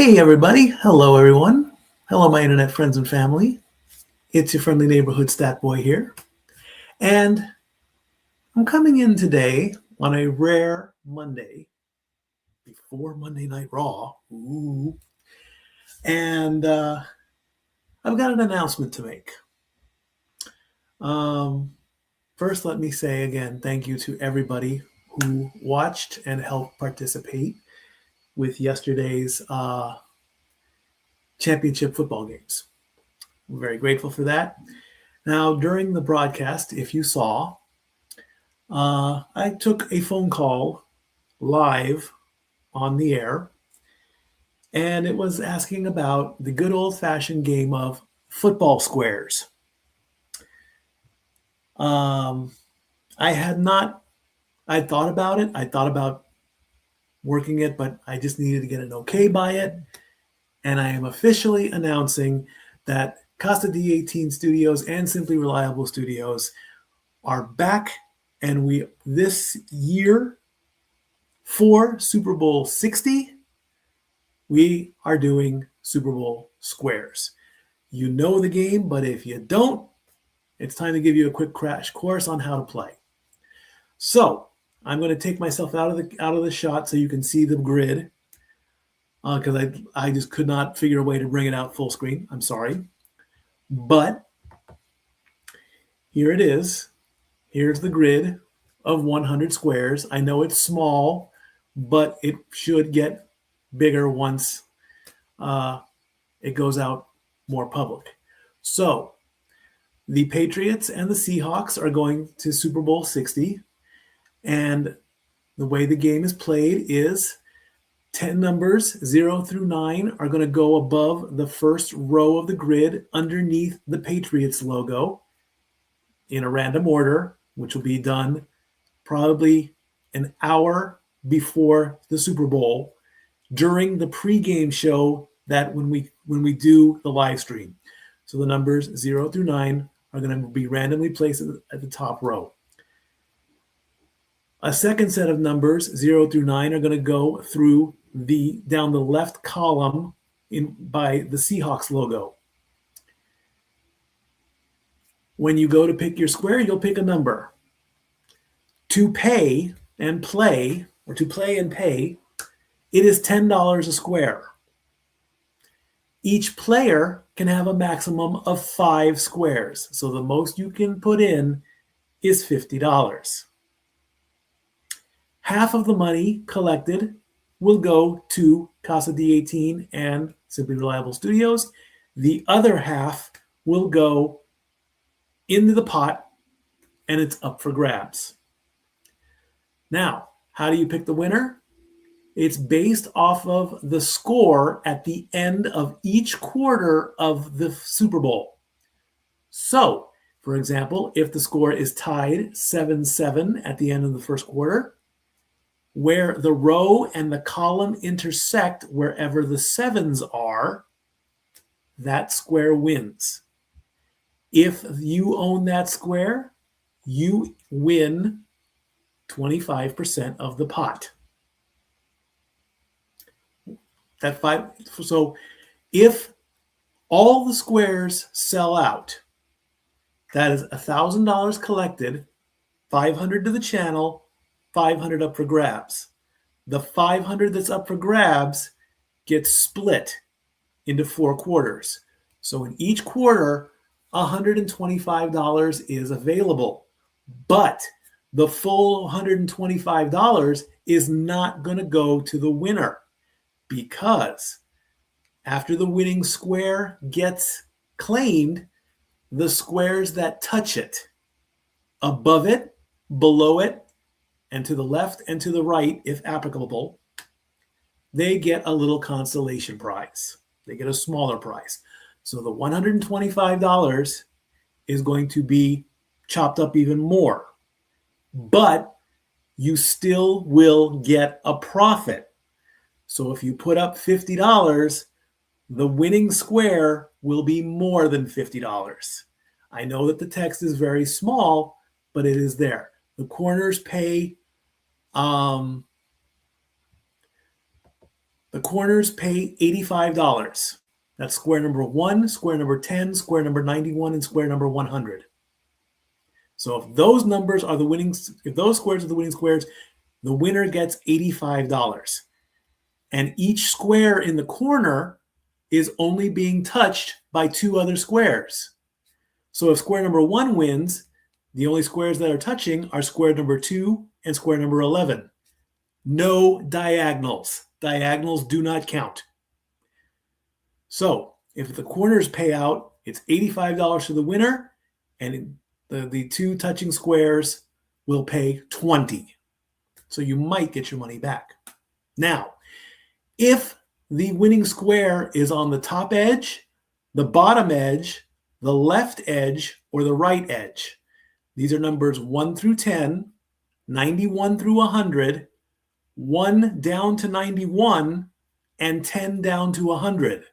Hey everybody, hello everyone. Hello my internet friends and family. It's your friendly neighborhood Statboy here. And I'm coming in today on a rare Monday before Monday Night Raw. Ooh. And I've got an announcement to make. First, let me say again, thank you to everybody who watched and helped participate with yesterday's championship football games. I'm very grateful for that. Now, during the broadcast, if you saw, I took a phone call live on the air, and it was asking about the good old-fashioned game of football squares. I thought about it. I thought about working it, but I just needed to get an okay by it. And I am officially announcing that Casa D18 Studios and Simply Reliable Studios are back, and this year for Super Bowl 60, we are doing Super Bowl squares. You know the game, but if you don't, it's time to give you a quick crash course on how to play. So I'm going to take myself out of the shot so you can see the grid, because I just could not figure a way to bring it out full screen. I'm sorry. But here it is. Here's the grid of 100 squares. I know it's small, but it should get bigger once it goes out more public. So the Patriots and the Seahawks are going to Super Bowl 60. And the way the game is played is 10 numbers, 0 through 9, are going to go above the first row of the grid underneath the Patriots logo in a random order, which will be done probably an hour before the Super Bowl during the pregame show that when we do the live stream. So the numbers 0 through 9 are going to be randomly placed at the top row. A second set of numbers, 0 through 9, are going to go through down the left column by the Seahawks logo. When you go to pick your square, you'll pick a number. To pay and play, or to play and pay, it is $10 a square. Each player can have a maximum of 5 squares, so the most you can put in is $50. Half of the money collected will go to Casa D18 and Simply Reliable Studios. The other half will go into the pot, and it's up for grabs. Now, how do you pick the winner? It's based off of the score at the end of each quarter of the Super Bowl. So, for example, if the score is tied 7-7 at the end of the first quarter, where the row and the column intersect wherever the sevens are, that square wins. If you own that square, you win 25% of the pot. So if all the squares sell out, that is $1,000 collected, $500 to the channel, $500 up for grabs. The $500 that's up for grabs gets split into 4 quarters. So in each quarter, $125 is available. But the full $125 is not going to go to the winner, because after the winning square gets claimed, the squares that touch it, above it, below it, and to the left and to the right, if applicable, they get a little consolation prize. They get a smaller prize. So the $125 is going to be chopped up even more. But you still will get a profit. So if you put up $50, the winning square will be more than $50. I know that the text is very small, but it is there. The corners pay The corners pay $85. That's square number 1, square number 10, square number 91, and square number 100. So if those numbers are the winning, if those squares are the winning squares, the winner gets $85. And each square in the corner is only being touched by 2 other squares. So if square number 1 wins, the only squares that are touching are square number 2 and square number 11. No diagonals. Diagonals do not count. So if the corners pay out, it's $85 to the winner, and the 2 touching squares will pay $20. So you might get your money back. Now, if the winning square is on the top edge, the bottom edge, the left edge, or the right edge, these are numbers 1 through 10, 91 through 100, 1 down to 91, and 10 down to 100.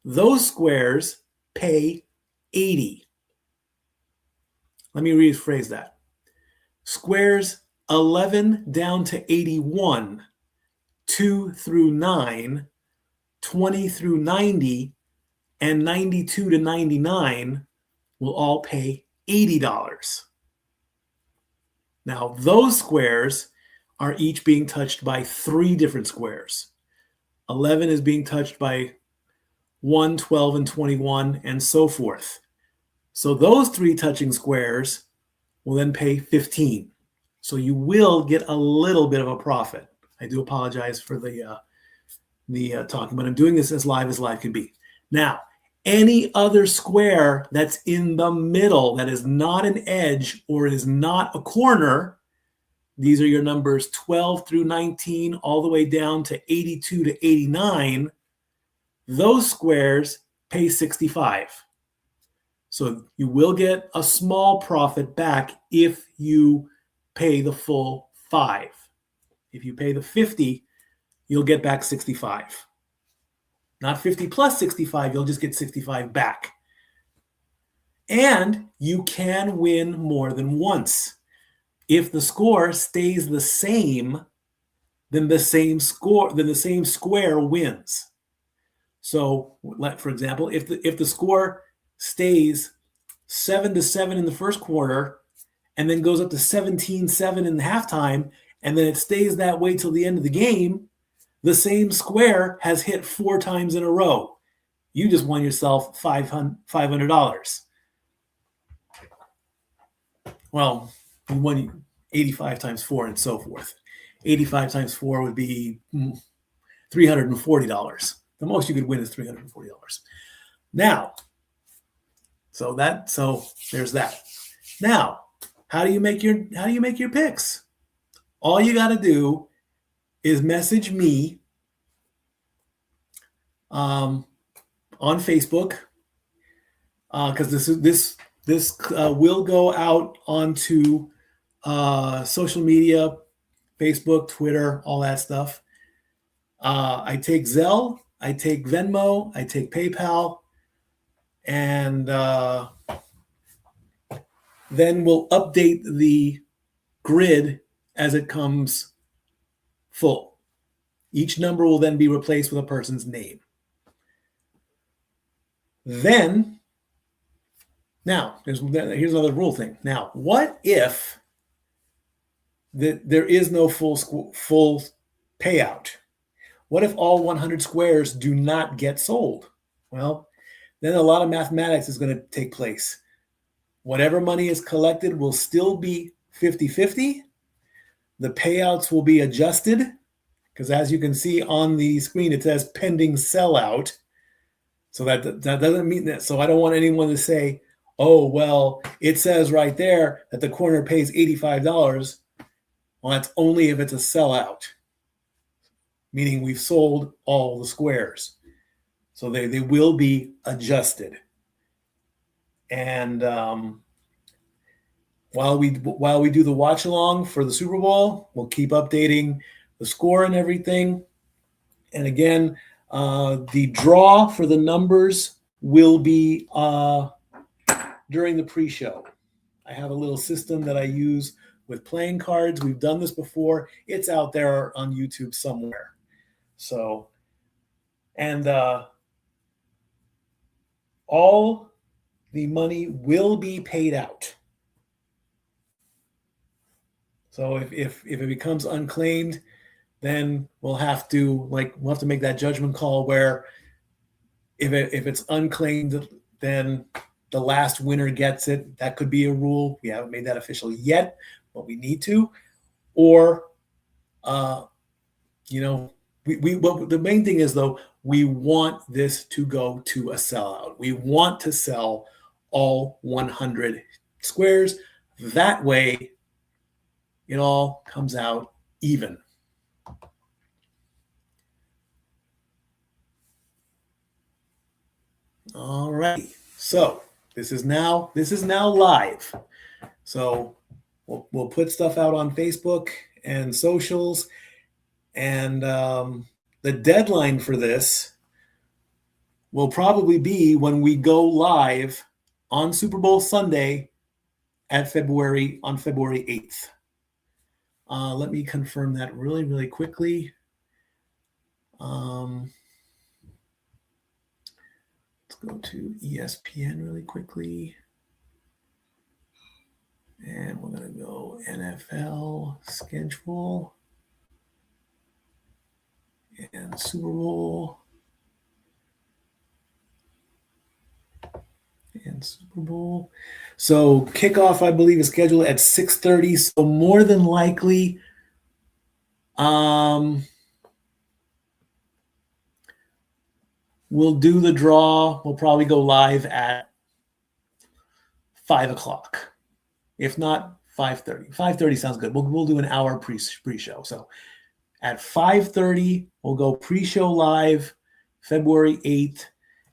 Those squares pay $80. Let me rephrase that. Squares 11 down to 81, 2 through 9, 20 through 90, and 92 to 99 will all pay $80. Now, those squares are each being touched by 3 different squares. 11 is being touched by 1, 12, and 21, and so forth. So those 3 touching squares will then pay 15. So you will get a little bit of a profit. I do apologize for the talking, but I'm doing this as live can be. Now, any other square that's in the middle that is not an edge or is not a corner, these are your numbers 12 through 19 all the way down to 82 to 89. Those squares pay 65. So you will get a small profit back if you pay the full 5. If you pay the 50, you'll get back 65. Not 50 plus 65, you'll just get 65 back. And you can win more than once. If the score stays the same, then the same square wins. So, for example, if the score stays 7-7 in the first quarter, and then goes up to 17-7 in the halftime, and then it stays that way till the end of the game, the same square has hit 4 times in a row. You just won yourself $500. Well, you won 85 times 4 and so forth. 85 times 4 would be $340. The most you could win is $340. Now, so there's that. Now, how do you make your picks? All you got to do is message me on Facebook, because this will go out onto social media, Facebook, Twitter, all that stuff. I take Zelle, I take Venmo, I take PayPal, and then we'll update the grid as it comes full. Each number will then be replaced with a person's name. Then, now, here's another rule thing. Now, what if there is no full payout? What if all 100 squares do not get sold? Well, then a lot of mathematics is going to take place. Whatever money is collected will still be 50-50. The payouts will be adjusted, because as you can see on the screen, it says pending sellout. So that doesn't mean that. So I don't want anyone to say, oh, well, it says right there that the corner pays $85. Well, that's only if it's a sellout, meaning we've sold all the squares. So they will be adjusted. And while we do the watch along for the Super Bowl, we'll keep updating the score and everything. And again, the draw for the numbers will be during the pre-show. I have a little system that I use with playing cards. We've done this before. It's out there on YouTube somewhere. So, and all the money will be paid out. So if it becomes unclaimed, then we'll have to make that judgment call where if it's unclaimed, then the last winner gets it. That could be a rule. We haven't made that official yet, but we need to. Or, but the main thing is though, we want this to go to a sellout. We want to sell all 100 squares. That way, it all comes out even. All right. So this is now live. So we'll put stuff out on Facebook and socials, and the deadline for this will probably be when we go live on Super Bowl Sunday on February 8th. Let me confirm that really, really quickly. Let's go to ESPN really quickly. And we're going to go NFL schedule and Super Bowl. And Super Bowl. So kickoff, I believe, is scheduled at 6:30. So more than likely, we'll do the draw. We'll probably go live at 5 o'clock. If not, 5:30. 5:30 sounds good. We'll do an hour pre-show. So at 5:30, we'll go pre-show live, February 8th.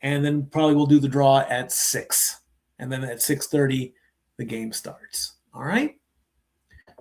And then probably we'll do the draw at 6. And then at 6:30, the game starts. All right?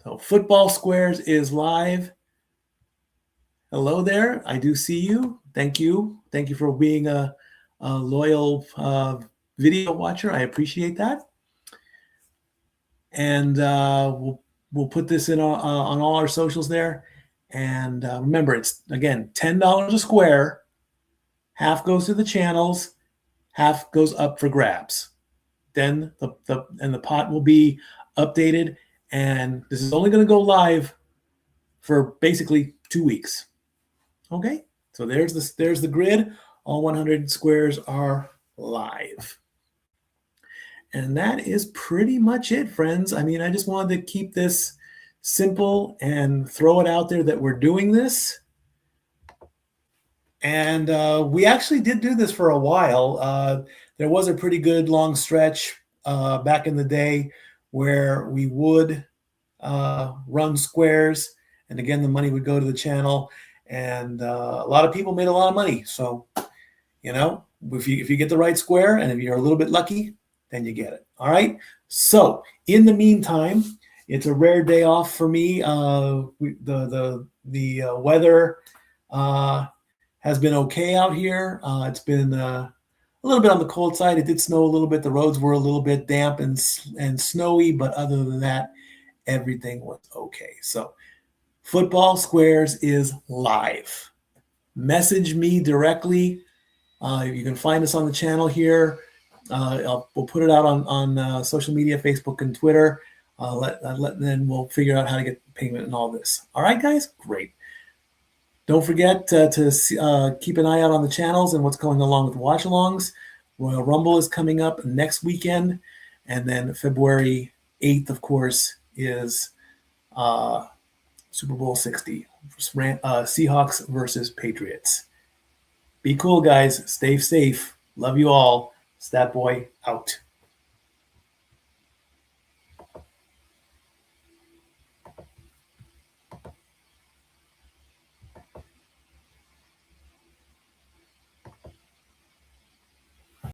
So Football Squares is live. Hello there. I do see you. Thank you. Thank you for being a loyal video watcher. I appreciate that. And we'll put this in on all our socials there. And remember, it's, again, $10 a square. Half goes to the channels, half goes up for grabs. Then the pot will be updated, and this is only going to go live for basically 2 weeks. Okay, so there's the grid. All 100 squares are live. And that is pretty much it, friends. I mean, I just wanted to keep this simple and throw it out there that we're doing this. And we actually did do this for a while. There was a pretty good long stretch back in the day where we would run squares. And again, the money would go to the channel. And a lot of people made a lot of money. So, if you get the right square and if you're a little bit lucky, then you get it. All right. So in the meantime, it's a rare day off for me. The weather has been okay out here. It's been a little bit on the cold side. It did snow a little bit. The roads were a little bit damp and snowy, but other than that, everything was okay. So Football Squares is live. Message me directly. You can find us on the channel here. We'll put it out on social media, Facebook and Twitter. Then we'll figure out how to get payment and all this. All right, guys? Great. Don't forget to keep an eye out on the channels and what's going along with watch-alongs. Royal Rumble is coming up next weekend. And then February 8th, of course, is Super Bowl 60. Seahawks versus Patriots. Be cool, guys. Stay safe. Love you all. Statboy out.